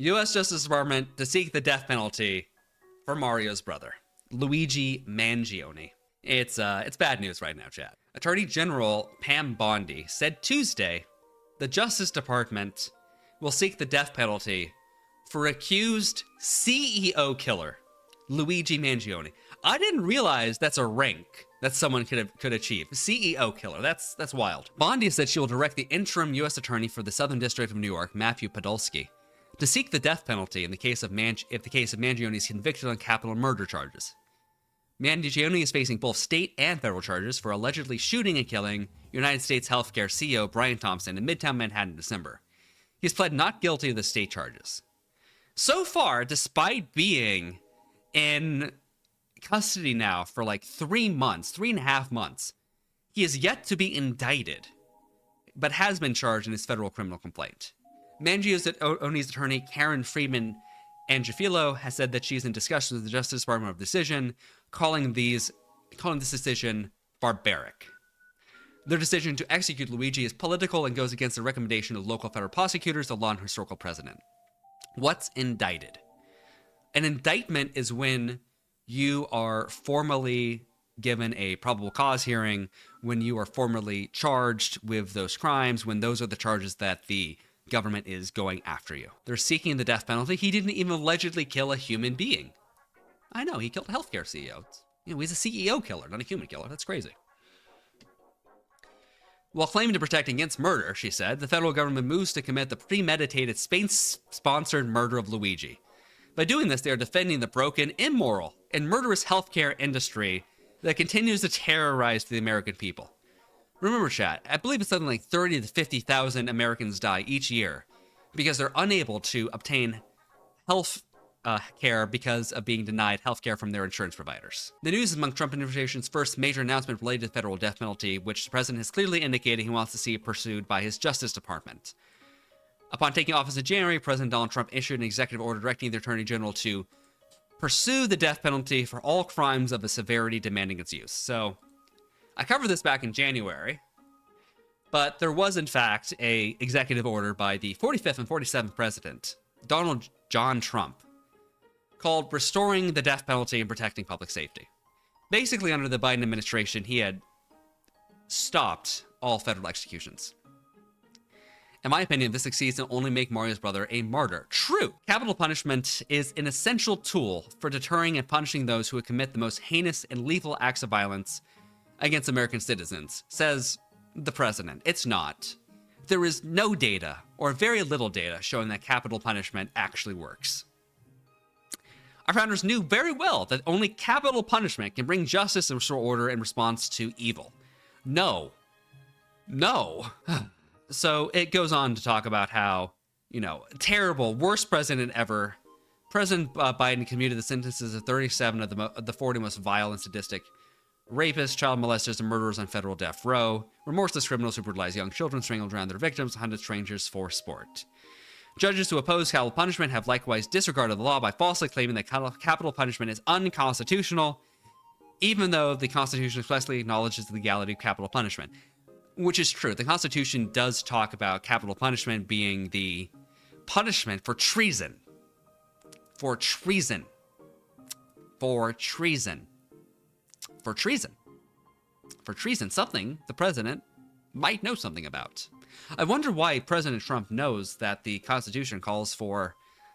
U.S. Justice Department to seek the death penalty for Mario's brother, Luigi Mangione. It's bad news right now, chat. Attorney General Pam Bondi said Tuesday the Justice Department will seek the death penalty for accused CEO killer Luigi Mangione. I didn't realize that's a rank that someone could achieve. CEO killer. That's wild. Bondi said she will direct the interim U.S. attorney for the Southern District of New York, Matthew Podolsky, to seek the death penalty in the case of if the case of Mangione is convicted on capital murder charges. Mangione is facing both state and federal charges for allegedly shooting and killing United States healthcare CEO Brian Thompson in Midtown Manhattan in December. He's pled not guilty of the state charges. So far, despite being in custody now for like 3.5 months, he is yet to be indicted, but has been charged in his federal criminal complaint. Mangione's attorney, Karen Friedman Angifilo, has said that she's in discussions with the Justice Department of decision, calling this decision barbaric. Their decision to execute Luigi is political and goes against the recommendation of local federal prosecutors, the law and historical precedent. What's indicted? An indictment is when you are formally given a probable cause hearing, when you are formally charged with those crimes, when those are the charges that the government is going after you. They're seeking the death penalty. He didn't even allegedly kill a human being. I know, he killed a healthcare CEO. He's a CEO killer, not a human killer. That's crazy. While claiming to protect against murder, she said, the federal government moves to commit the premeditated Spain-sponsored murder of Luigi. By doing this, they are defending the broken, immoral, and murderous healthcare industry that continues to terrorize the American people. Remember, chat, I believe it's something like 30 to 50,000 Americans die each year because they're unable to obtain health care because of being denied health care from their insurance providers. The news is among Trump administration's first major announcement related to the federal death penalty, which the president has clearly indicated he wants to see pursued by his Justice Department. Upon taking office in January, President Donald Trump issued an executive order directing the Attorney General to pursue the death penalty for all crimes of a severity demanding its use. So, I covered this back in January, but there was in fact an executive order by the 45th and 47th President, Donald John Trump, called Restoring the Death Penalty and Protecting Public Safety. Basically, under the Biden administration, he had stopped all federal executions. In my opinion, this succeeds to only make Mario's brother a martyr. True, capital punishment is an essential tool for deterring and punishing those who would commit the most heinous and lethal acts of violence against American citizens, says the president. It's not. There is no data, or very little data, showing that capital punishment actually works. Our founders knew very well that only capital punishment can bring justice and restore order in response to evil. No. So it goes on to talk about how, terrible, worst president ever. President Biden commuted the sentences of 37 of the 40 most vile and sadistic rapists, child molesters, and murderers on federal death row. Remorseless criminals who brutalize young children, strangle and drown their victims, hunted strangers for sport. Judges who oppose capital punishment have likewise disregarded the law by falsely claiming that capital punishment is unconstitutional, even though the Constitution expressly acknowledges the legality of capital punishment. Which is true. The Constitution does talk about capital punishment being the punishment for treason. For treason. Something the president might know something about. I wonder why President Trump knows that the Constitution calls for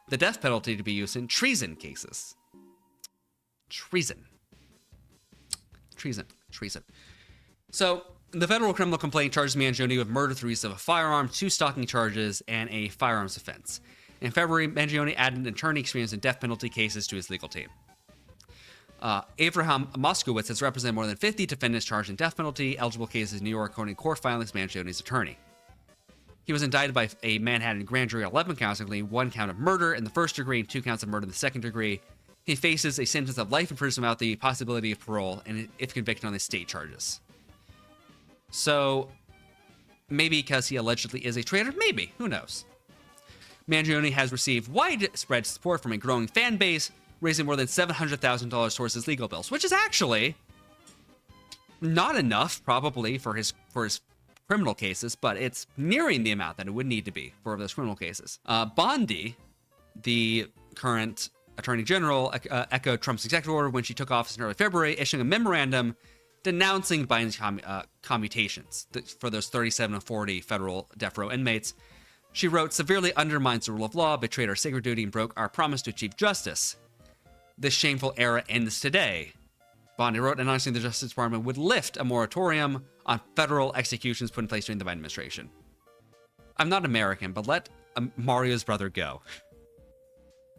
the death penalty to be used in treason cases. Treason. So, the federal criminal complaint charges Mangione with murder through use of a firearm, 2 stalking charges, and a firearms offense. In February, Mangione added an attorney experienced in death penalty cases to his legal team. Abraham Moskowitz has represented more than 50 defendants charged in death penalty eligible cases in New York, according to court filings. Mangione's attorney. He was indicted by a Manhattan grand jury on 11 counts, including 1 count of murder in the first degree and 2 counts of murder in the second degree. He faces a sentence of life in prison without the possibility of parole, and if convicted on the state charges. So, maybe because he allegedly is a traitor? Maybe. Who knows? Mangione has received widespread support from a growing fan base, raising more than $700,000 towards his legal bills, which is actually not enough, probably, for his criminal cases, but it's nearing the amount that it would need to be for those criminal cases. Bondi the current Attorney General echoed Trump's executive order when she took office in early February, issuing a memorandum denouncing Biden's commutations for those 37 of 40 federal death row inmates. She wrote, "Severely undermines the rule of law, betrayed our sacred duty, and broke our promise to achieve justice. This shameful era ends today." Bondi wrote, announcing the Justice Department would lift a moratorium on federal executions put in place during the Biden administration. I'm not American, but let Mario's brother go.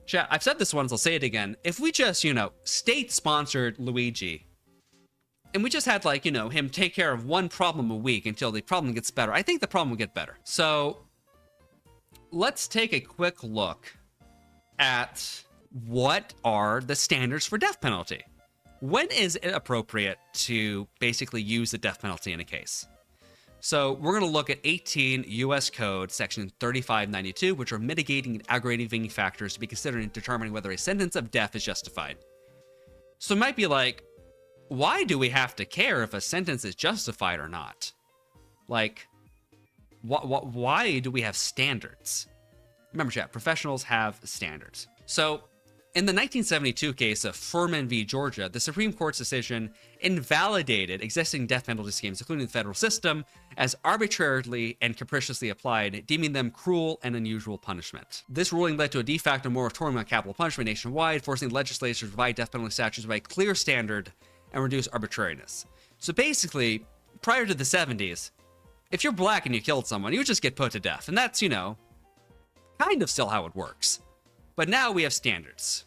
Chat, I've said this once, I'll say it again. If we just, state-sponsored Luigi, and we just had, him take care of one problem a week until the problem gets better, I think the problem will get better. So, let's take a quick look at what are the standards for death penalty. When is it appropriate to basically use the death penalty in a case? So we're going to look at 18 U.S. Code, Section 3592, which are mitigating and aggravating factors to be considered in determining whether a sentence of death is justified. So it might be like, why do we have to care if a sentence is justified or not? Like, why do we have standards? Remember, chat, professionals have standards. So in the 1972 case of Furman v. Georgia, the Supreme Court's decision invalidated existing death penalty schemes, including the federal system, as arbitrarily and capriciously applied, deeming them cruel and unusual punishment. This ruling led to a de facto moratorium on capital punishment nationwide, forcing legislators to provide death penalty statutes by a clear standard and reduce arbitrariness. So basically, prior to the 70s, if you're black and you killed someone, you would just get put to death. And that's, kind of still how it works. But now we have standards.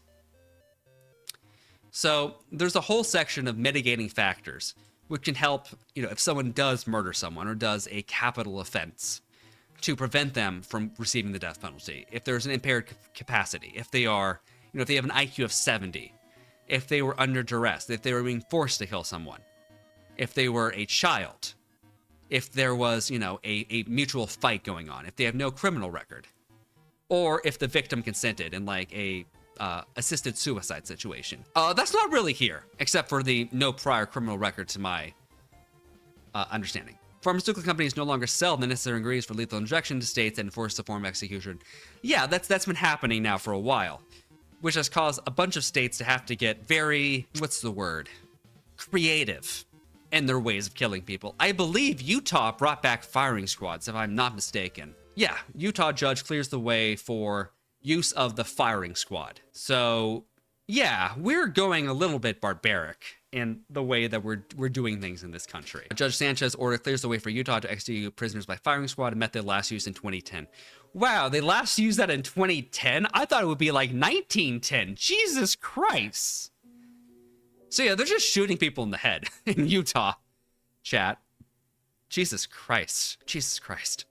So there's a whole section of mitigating factors, which can help, if someone does murder someone or does a capital offense, to prevent them from receiving the death penalty. If there's an impaired capacity, if they are, if they have an IQ of 70, if they were under duress, if they were being forced to kill someone, if they were a child, if there was, a mutual fight going on, if they have no criminal record, or if the victim consented in a assisted suicide situation. That's not really here, except for the no prior criminal record to my understanding. Pharmaceutical companies no longer sell the necessary ingredients for lethal injection to states and enforce the form of execution. Yeah, that's been happening now for a while, which has caused a bunch of states to have to get very, creative in their ways of killing people. I believe Utah brought back firing squads, if I'm not mistaken. Yeah, Utah judge clears the way for use of the firing squad. So, yeah, we're going a little bit barbaric in the way that we're doing things in this country. Judge Sanchez's order clears the way for Utah to execute prisoners by firing squad, a method last used in 2010. Wow, they last used that in 2010? I thought it would be like 1910. Jesus Christ. So yeah, they're just shooting people in the head in Utah, chat. Jesus Christ. Jesus Christ.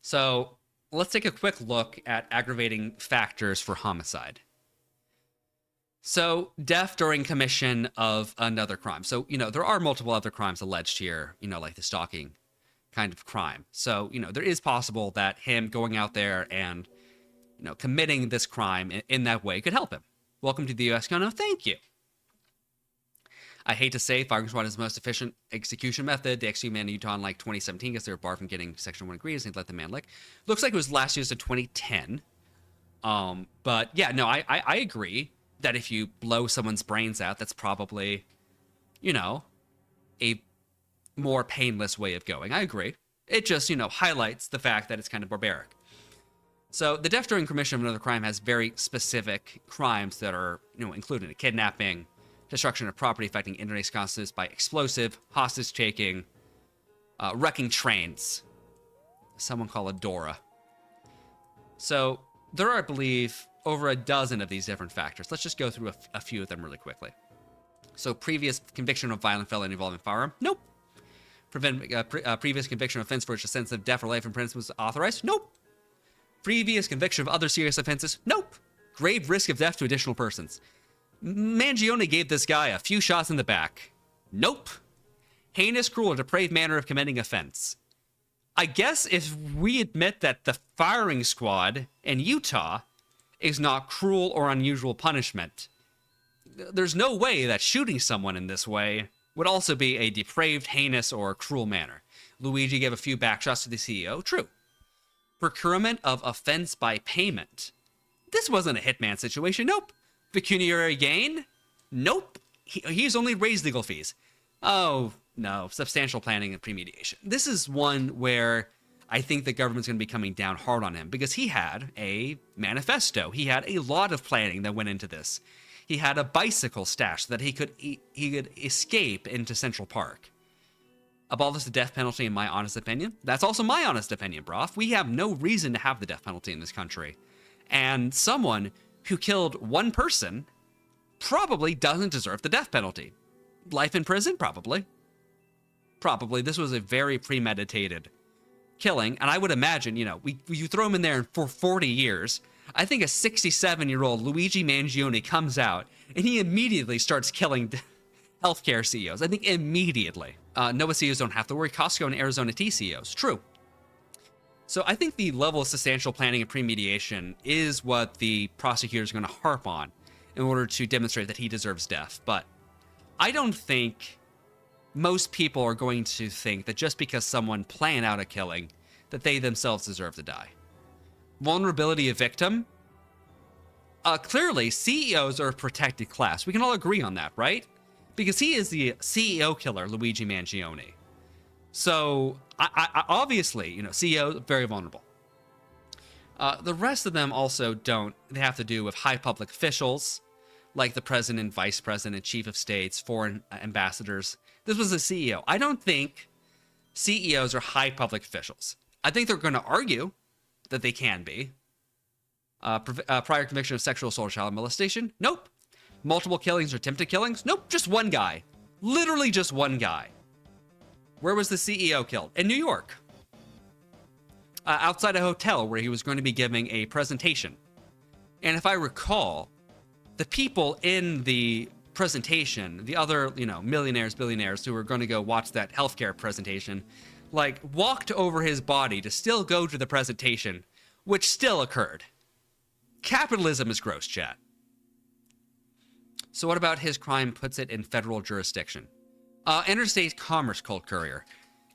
So let's take a quick look at aggravating factors for homicide. So death during commission of another crime. So, there are multiple other crimes alleged here, like the stalking kind of crime. So, there is possible that him going out there and, committing this crime in that way could help him. Welcome to the U.S. Kono. Thank you. I hate to say firing squad is the most efficient execution method. They executed a man in Utah in 2017 because they were barred from getting Section 1 ingredients and they let the man lick. Looks like it was last used in 2010. But yeah, no, I agree that if you blow someone's brains out, that's probably, a more painless way of going. I agree. It just, highlights the fact that it's kind of barbaric. So the death during commission of another crime has very specific crimes that are, included in kidnapping, destruction of property affecting interstate commerce by explosive, hostage taking, wrecking trains. Someone call it Dora. So there are, I believe, over a dozen of these different factors. Let's just go through a few of them really quickly. So previous conviction of violent felony involving firearm? Nope. Previous conviction of offense for which a sentence of death or life imprisonment was authorized? Nope. Previous conviction of other serious offenses? Nope. Grave risk of death to additional persons. Mangione gave this guy a few shots in the back. Nope. Heinous, cruel, or depraved manner of committing offense. I guess if we admit that the firing squad in Utah is not cruel or unusual punishment, there's no way that shooting someone in this way would also be a depraved, heinous, or cruel manner. Luigi gave a few back shots to the CEO. True. Procurement of offense by payment. This wasn't a hitman situation. Nope. Pecuniary gain. Nope. He's only raised legal fees. Oh, no. Substantial planning and premeditation. This is one where I think the government's going to be coming down hard on him because he had a manifesto. He had a lot of planning that went into this. He had a bicycle stash so that he could escape into Central Park. Abolish the death penalty, in my honest opinion. That's also my honest opinion, Broff. We have no reason to have the death penalty in this country. And someone who killed one person probably doesn't deserve the death penalty. Life in prison? Probably. Probably. This was a very premeditated killing. And I would imagine, you throw him in there for 40 years. I think a 67-year-old Luigi Mangione comes out and he immediately starts killing healthcare CEOs. I think immediately. NOAA CEOs don't have to worry. Costco and Arizona Tea CEOs. True. So I think the level of substantial planning and premeditation is what the prosecutor is going to harp on in order to demonstrate that he deserves death. But I don't think most people are going to think that just because someone planned out a killing, that they themselves deserve to die. Vulnerability of victim. Clearly, CEOs are a protected class. We can all agree on that, right? Because he is the CEO killer, Luigi Mangione. So, I obviously, CEOs, very vulnerable. The rest of them also don't. They have to do with high public officials, like the president, vice president, chief of states, foreign ambassadors. This was a CEO. I don't think CEOs are high public officials. I think they're going to argue that they can be. Prior conviction of sexual assault or child molestation? Nope. Multiple killings or attempted killings? Nope, just one guy. Literally just one guy. Where was the CEO killed? In New York. Outside a hotel where he was going to be giving a presentation. And if I recall, the people in the presentation, the other, millionaires, billionaires who were going to go watch that healthcare presentation, walked over his body to still go to the presentation, which still occurred. Capitalism is gross, chat. So what about his crime puts it in federal jurisdiction? Interstate commerce called courier.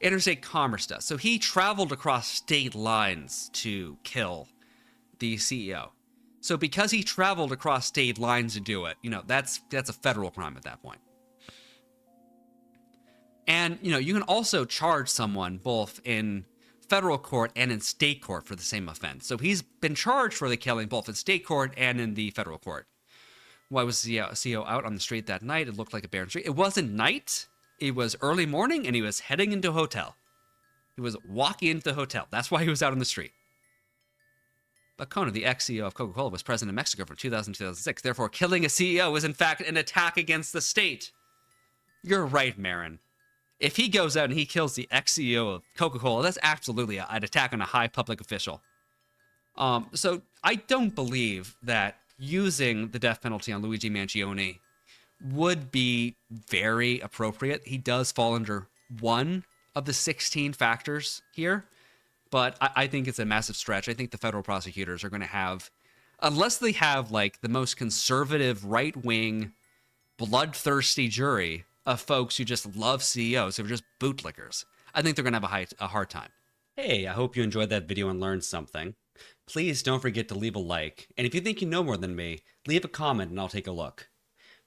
Interstate commerce does. So he traveled across state lines to kill the CEO. So because he traveled across state lines to do it, that's a federal crime at that point. And, you can also charge someone both in federal court and in state court for the same offense. So he's been charged for the killing both in state court and in the federal court. Why was the CEO out on the street that night? It looked like a barren street. It wasn't night. It was early morning, and he was heading into a hotel. He was walking into the hotel. That's why he was out on the street. But Kona, the ex-CEO of Coca-Cola, was president in Mexico from 2000 to 2006. Therefore, killing a CEO is, in fact, an attack against the state. You're right, Marin. If he goes out and he kills the ex-CEO of Coca-Cola, that's absolutely an attack on a high public official. So I don't believe that using the death penalty on Luigi Mangione would be very appropriate. He does fall under one of the 16 factors here, but I think it's a massive stretch. I think the federal prosecutors are going to have, unless they have the most conservative, right-wing, bloodthirsty jury of folks who just love CEOs, who are just bootlickers, I think they're going to have a hard time. Hey, I hope you enjoyed that video and learned something. Please don't forget to leave a like, and if you think you know more than me, leave a comment and I'll take a look.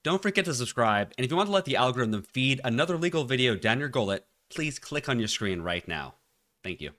Don't forget to subscribe, and if you want to let the algorithm feed another legal video down your gullet, please click on your screen right now. Thank you.